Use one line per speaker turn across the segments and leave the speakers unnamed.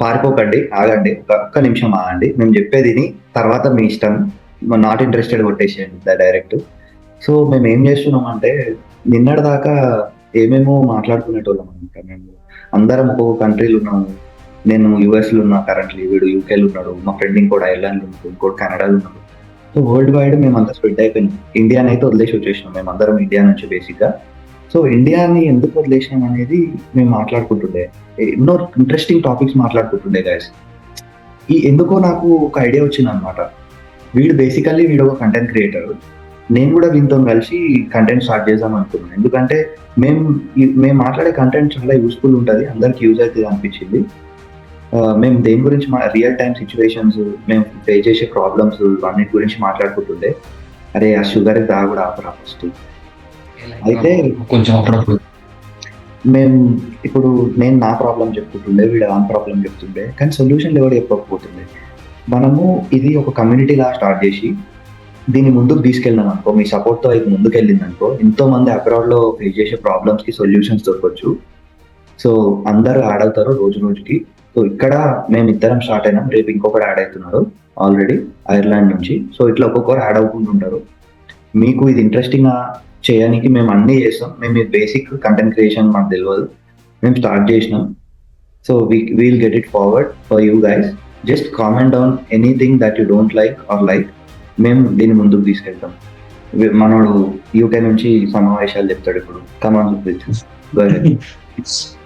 పారిపోకండి, ఆగండి, ఒక్క నిమిషం ఆగండి, మేము చెప్పేది విని తర్వాత మీ ఇష్టం, నాట్ ఇంట్రెస్టెడ్ కొట్టేసేయండి డైరెక్ట్. సో మేము ఏం చేస్తున్నాం అంటే, నిన్నటి దాకా ఏమేమో మాట్లాడుకునేటోళ్ళం అనమాట. మేము అందరం ఒక్కొక్క కంట్రీలు ఉన్నాము. నేను యుఎస్ లో ఉన్నా కరెంట్లీ, వీడు యూకేలో ఉన్నాడు, మా ఫ్రెండ్ ఇంకోటి ఐర్లాండ్ ఉన్నాడు, ఇంకోటి కెనడాలో ఉన్నాడు. సో వరల్డ్ వైడ్ మేమంతా స్ప్రెడ్ అయిపోయినాం. ఇండియాని అయితే వదిలేసి వచ్చేసినాం మేము అందరం ఇండియా నుంచి బేసిక్గా. సో ఇండియాని ఎందుకు వదిలేసినాం అనేది మేము మాట్లాడుకుంటుండే, ఎన్నో ఇంట్రెస్టింగ్ టాపిక్స్ మాట్లాడుకుంటుండే గైస్. ఈ ఎందుకో నాకు ఒక ఐడియా వచ్చింది అనమాట. వీడు ఒక కంటెంట్ క్రియేటర్, నేను కూడా వీళ్ళతో కలిసి కంటెంట్ స్టార్ట్ చేద్దాం అనుకున్నాను. ఎందుకంటే మేము మేము మాట్లాడే కంటెంట్ చాలా యూస్ఫుల్ ఉంటుంది, అందరికి యూజ్ అవుతుంది అనిపించింది. మేము దేని గురించి రియల్ టైమ్ సిచ్యువేషన్స్, మేము ఫేస్ చేసే ప్రాబ్లమ్స్, అన్నిటి గురించి మాట్లాడుకుంటుండే. అరే ఆ షుగర్ దా కూడా ఆపరా ఫస్ట్. అయితే
కొంచెం అప్పుడప్పుడు
మేము ఇప్పుడు నేను నా ప్రాబ్లం చెప్పుకుంటుండే, వీడు ఆ ప్రాబ్లం చెప్తుండే, కానీ సొల్యూషన్ ఎవరు చెప్పకపోతుండే. మనము ఇది ఒక కమ్యూనిటీ లా స్టార్ట్ చేసి దీన్ని ముందుకు తీసుకెళ్ళినాం అనుకో, మీ సపోర్ట్తో ఇది ముందుకు వెళ్ళింది అనుకో, ఎంతో మంది అబ్రాడ్ లో ఫేస్ చేసే ప్రాబ్లమ్స్ కి సొల్యూషన్స్ దొరకవచ్చు. సో అందరూ యాడ్ అవుతారు రోజు రోజుకి. సో ఇక్కడ మేము ఇద్దరం స్టార్ట్ అయినాం, రేపు ఇంకొకరు యాడ్ అవుతున్నారు ఆల్రెడీ ఐర్లాండ్ నుంచి. సో ఇట్లా ఒక్కొక్కరు యాడ్ అవుతుంటుంటారు. మీకు ఇది ఇంట్రెస్టింగ్ చేయడానికి మేము అన్నీ చేస్తాం. మేము బేసిక్ కంటెంట్ క్రియేషన్ మాకు తెలియదు, మేము స్టార్ట్ చేసినాం. So we'll get it forward for you guys. Just comment down anything that you don't like or like, మేము దీన్ని ముందుకు తీసుకెళ్తాం. మనోడు యూకే నుంచి సమావేశాలు చెప్తాడు ఇప్పుడు. కమాన్ సుప్రీత్.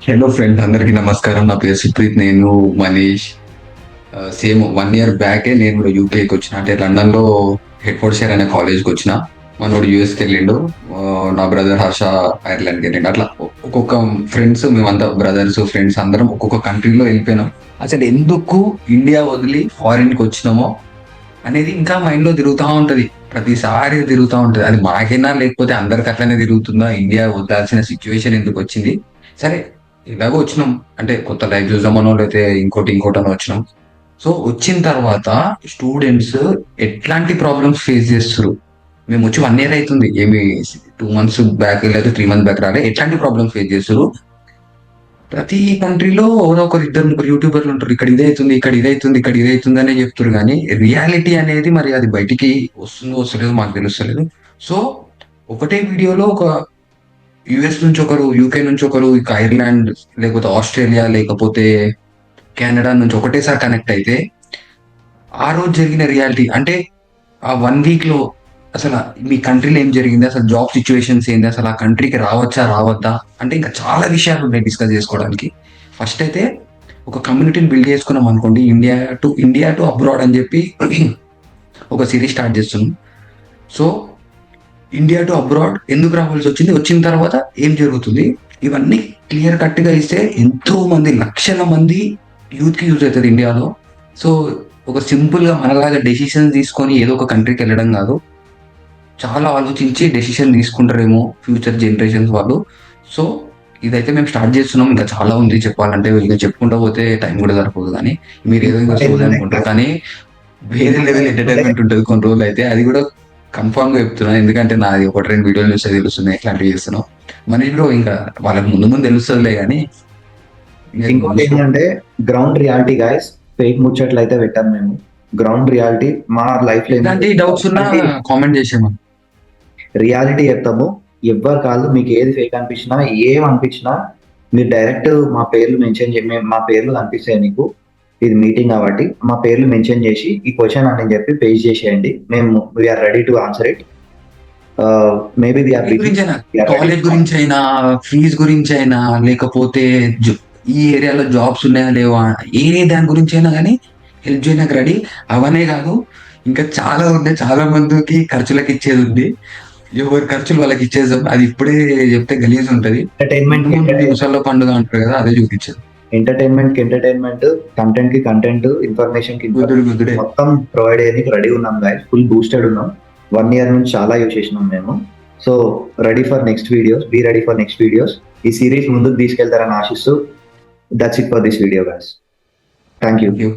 హలో ఫ్రెండ్, అందరికి నమస్కారం. నా పేరు సుప్రీత్, నేను మనీష్. సేమ్ 1 year బ్యాకే నేను కూడా యూకేకి వచ్చిన, అంటే లండన్ లో హెడ్ఫోర్డ్షైర్ అనే కాలేజ్కి వచ్చిన. మనోడు యూఎస్కి వెళ్ళిండు, నా బ్రదర్ హర్ష ఐర్లాండ్కి వెళ్ళిండు. అట్లా ఒక్కొక్క ఫ్రెండ్స్, మేమంతా బ్రదర్స్ ఫ్రెండ్స్ అందరం ఒక్కొక్క కంట్రీలో వెళ్ళిపోయినాం. అసలు ఎందుకు ఇండియా వదిలి ఫారిన్కి వచ్చినామో అనేది ఇంకా మైండ్ లో తిరుగుతూ ఉంటది, ప్రతిసారి తిరుగుతూ ఉంటది. అది మాకైనా లేకపోతే అందరికి అట్లనే తిరుగుతుందా, ఇండియా వద్దాల్సిన సిచ్యువేషన్ ఎందుకు వచ్చింది. సరే ఇలాగో వచ్చినాం, అంటే కొత్త లైఫ్ చూద్దామనో లేకపోతే ఇంకోటనో వచ్చినాం. సో వచ్చిన తర్వాత స్టూడెంట్స్ ఎట్లాంటి ప్రాబ్లమ్స్ ఫేస్ చేస్తారు. మేము వచ్చి 1 year అవుతుంది, ఏమి 2 months బ్యాక్ లేదా 3 months బ్యాక్ రాలే. ఎట్లాంటి ప్రాబ్లమ్స్ ఫేస్ చేస్తారు. ప్రతి కంట్రీలో ఎవరో ఒకరు 2-3 యూట్యూబర్లు ఉంటారు, ఇక్కడ ఇదైతుంది, ఇక్కడ ఇదైతుంది, ఇక్కడ ఇదైతుంది అనే చెప్తారు. కానీ రియాలిటీ అనేది మరి అది బయటికి వస్తలేదో మాకు తెలుస్తలేదు. సో ఒకటే వీడియోలో ఒక యుఎస్ నుంచి ఒకరు, యూకే నుంచి ఒకరు, ఇక ఐర్లాండ్ లేకపోతే ఆస్ట్రేలియా లేకపోతే కెనడా నుంచి ఒకటేసారి కనెక్ట్ అయితే ఆ రోజు జరిగిన రియాలిటీ అంటే ఆ 1 week లో అసలు మీ కంట్రీలో ఏం జరిగింది, అసలు జాబ్ సిచ్యువేషన్స్ ఏంది, అసలు ఆ కంట్రీకి రావచ్చా రావద్దా, అంటే ఇంకా చాలా విషయాలు ఉన్నాయి డిస్కస్ చేసుకోవడానికి. ఫస్ట్ అయితే ఒక కమ్యూనిటీని బిల్డ్ చేసుకున్నాం అనుకోండి, ఇండియా టు అబ్రాడ్ అని చెప్పి ఒక సిరీస్ స్టార్ట్ చేస్తున్నాం. సో ఇండియా టు అబ్రాడ్ ఎందుకు రావాల్సి వచ్చింది, వచ్చిన తర్వాత ఏం జరుగుతుంది, ఇవన్నీ క్లియర్ కట్ గా ఇస్తే ఎంతో మంది, లక్షల మంది యూత్ కి యూజ్ అవుతుంది ఇండియాలో. సో ఒక సింపుల్ గా మనలాగా డెసిషన్ తీసుకొని ఏదో ఒక కంట్రీకి వెళ్ళడం కాదు, చాలా ఆలోచించి డెసిషన్ తీసుకుంటారేమో ఫ్యూచర్ జనరేషన్స్ వాళ్ళు. సో ఇదైతే మేము స్టార్ట్ చేస్తున్నాం, ఇంకా చాలా ఉంది చెప్పాలంటే, ఇక చెప్పుకుంటూ పోతే టైం కూడా సరిపోదు. కానీ మీరు ఏదో ఇంకా చూడాలి అనుకుంటారు, కానీ వేరే లెవెల్ ఎంటర్టైన్మెంట్ ఉంటుంది కొన్ని రోజులు అయితే. అది కూడా కన్ఫర్మ్ గా చెప్తున్నాను, ఎందుకంటే నాది 1-2 వీడియోలు చూస్తే తెలుస్తున్నాయి ఎట్లాంటివి చేస్తున్నాం. మన బ్రో ఇంకా వాళ్ళకి ముందు తెలుస్తుందిలే. కానీ
ఇంకోటి ఏంటంటే గ్రౌండ్ రియాలిటీ గాయస్, ఫేక్ ముచ్చట్లు అయితే పెట్టాం మేము. గ్రౌండ్ రియాలిటీ మా లైఫ్ లో
ఎలాంటి డౌట్స్ ఉన్నా కామెంట్ చేసాము,
రియాలిటీ చెప్తాము. ఎవ్వరు కాదు, మీకు ఏది ఫేక్ అనిపించినా, ఏం అనిపించినా మీరు డైరెక్ట్ మా పేర్లు మెన్షన్ మా పేర్లు కనిపిస్తాయి మీకు, ఇది మీటింగ్ కాబట్టి మా పేర్లు మెన్షన్ చేసి ఈ క్వశ్చన్ అని చెప్పి పేజ్ చేసేయండి. మేము we are ready to answer it. Maybe
college గురించి అయినా, ఫీజ్ గురించి అయినా, లేకపోతే ఈ ఏరియాలో జాబ్స్ ఉన్నాయా లేవా, ఏ దాని గురించి అయినా కానీ హెల్ప్ చేయడానికి రెడీ. అవనే కాదు, ఇంకా చాలా ఉన్నాయి, చాలా మందికి ఖర్చులకు ఇచ్చేది ఉంది. ఎవరి ఖర్చులు వాళ్ళకి ఇచ్చేసాం, అది ఇప్పుడే చెప్తే గలీజ్ ఉంటది. ముసళ్ళ పండుగ అంటారు కదా, అదే చూపించేది.
ఎంటర్టైన్మెంట్ కంటెంట్ కి కంటెంట్, ఇన్ఫర్మేషన్ కి మొత్తం ప్రొవైడ్ చేయడానికి రెడీ ఉన్నాం గాయస్. ఫుల్ బూస్టెడ్ ఉన్నాం. 1 year నుంచి చాలా యూజ్ చేసినాం మేము. So ready for next videos, be ready for next videos. ఈ సిరీస్ ముందుకు తీసుకెళ్తారని ఆశిస్తూ, that's it for this video guys. Thank you.